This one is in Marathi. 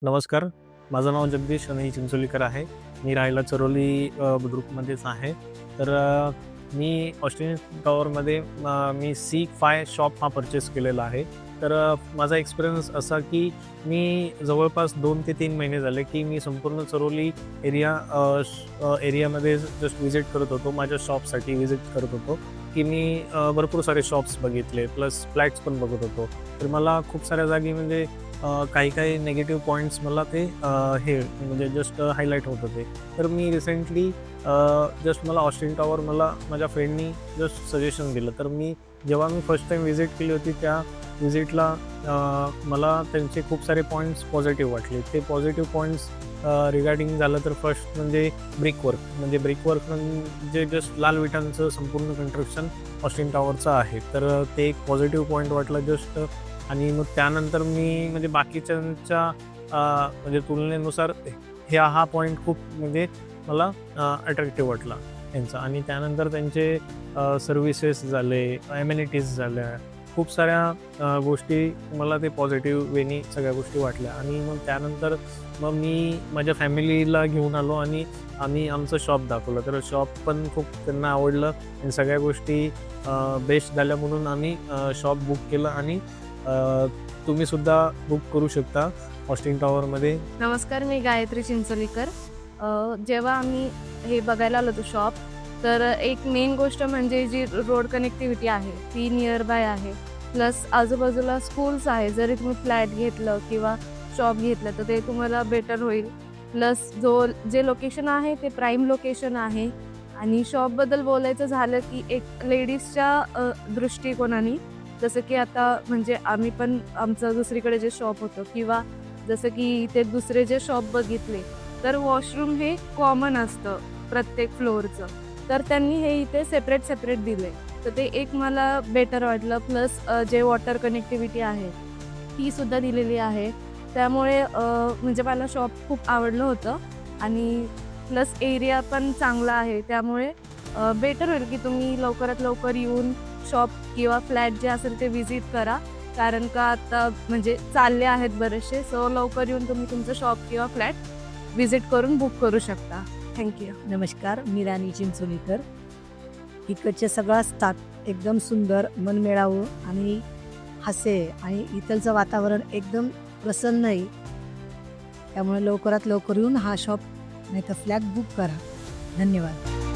नमस्कार. माझं नाव जगदीश आणि चिंचोलीकर आहे. मी राहायला चरोली बुद्रुकमध्येच आहे. तर मी ऑस्ट्रेलियन टॉवरमध्ये मी C5 शॉप हा परचेस केलेला आहे. तर माझा एक्सपिरियन्स असा की मी जवळपास 2 ते 3 महिने झाले की मी संपूर्ण चरोली एरियामध्ये जस्ट व्हिजिट करत होतो. माझ्या शॉपसाठी व्हिजिट करत होतो की मी भरपूर सारे शॉप्स बघितले, प्लस फ्लॅट्स पण बघत होतो. तर मला खूप साऱ्या जागी म्हणजे काही निगेटिव्ह पॉईंट्स मला ते हे म्हणजे जस्ट हायलाईट होत होते. तर मी रिसेंटली जस्ट मला ऑस्टिन टॉवर मला माझ्या फ्रेंडनी जस्ट सजेशन दिलं. तर जेव्हा मी फर्स्ट टाईम व्हिजिट केली होती त्या व्हिजिटला मला त्यांचे खूप सारे पॉईंट्स पॉझिटिव्ह वाटले. ते पॉझिटिव्ह पॉईंट्स रिगार्डिंग झालं तर फर्स्ट म्हणजे ब्रिकवर्क म्हणजे जस्ट लाल विटांचं संपूर्ण कन्स्ट्रक्शन ऑस्टिन टॉवरचं आहे. तर ते एक पॉझिटिव्ह पॉईंट वाटला जस्ट. आणि मग त्यानंतर मी म्हणजे बाकीच्यांच्या म्हणजे तुलनेनुसार हा पॉईंट खूप म्हणजे मला अट्रॅक्टिव्ह वाटला त्यांचा. आणि त्यानंतर त्यांचे सर्व्हिसेस झाले, ॲमेनिटीज झाल्या, खूप साऱ्या गोष्टी मला ते पॉझिटिव्ह वेनी सगळ्या गोष्टी वाटल्या. आणि मग त्यानंतर मी माझ्या फॅमिलीला घेऊन आलो आणि आम्ही आमचं शॉप दाखवलं. तर शॉप पण खूप त्यांना आवडलं आणि सगळ्या गोष्टी बेस्ट झाल्या म्हणून आम्ही शॉप बुक केलं. आणि तुम्हीसुद्धा बुक करू शकता ऑस्टिन टॉवरमध्ये. नमस्कार, मी गायत्री चिंचोलीकर. जेव्हा आम्ही हे बघायला आलो होतो शॉप, तर एक मेन गोष्ट म्हणजे जी रोड कनेक्टिव्हिटी आहे ती नियर बाय आहे. प्लस आजूबाजूला स्कूल्स आहे. जरी तुम्ही फ्लॅट घेतलं किंवा शॉप घेतलं तर ते तुम्हाला बेटर होईल. प्लस जे लोकेशन आहे ते प्राईम लोकेशन आहे. आणि शॉपबद्दल बोलायचं झालं की एक लेडीजच्या दृष्टिकोनाने, जसं की आता म्हणजे आम्ही पण आमचं दुसरीकडे जे शॉप होतं किंवा जसं की इथे दुसरे जे शॉप बघितले, तर वॉशरूम हे कॉमन असतं प्रत्येक फ्लोअरचं. तर त्यांनी हे इथे सेपरेट दिले, तर ते एक मला बेटर वाटलं. प्लस जे वॉटर कनेक्टिव्हिटी आहे ती सुद्धा दिलेली आहे. त्यामुळे म्हणजे मला शॉप खूप आवडलं होतं. आणि प्लस एरिया पण चांगला आहे. त्यामुळे बेटर होईल की तुम्ही लवकरात लवकर येऊन शॉप किंवा फ्लॅट जे असेल ते व्हिजिट करा. कारण का आता म्हणजे चालले आहेत बरेचसे. सो लवकर येऊन तुम्ही तुमचं शॉप किंवा फ्लॅट व्हिजिट करून बुक करू शकता. थँक्यू. नमस्कार, मी राणी चिंचोलीकर. इकडचे सगळा स्टाफ एकदम सुंदर, मनमिळावू आणि हास्य आणि इथलचं वातावरण एकदम प्रसन्न आहे. त्यामुळे लवकरात लवकर येऊन हा शॉप नाही तर फ्लॅट बुक करा. धन्यवाद.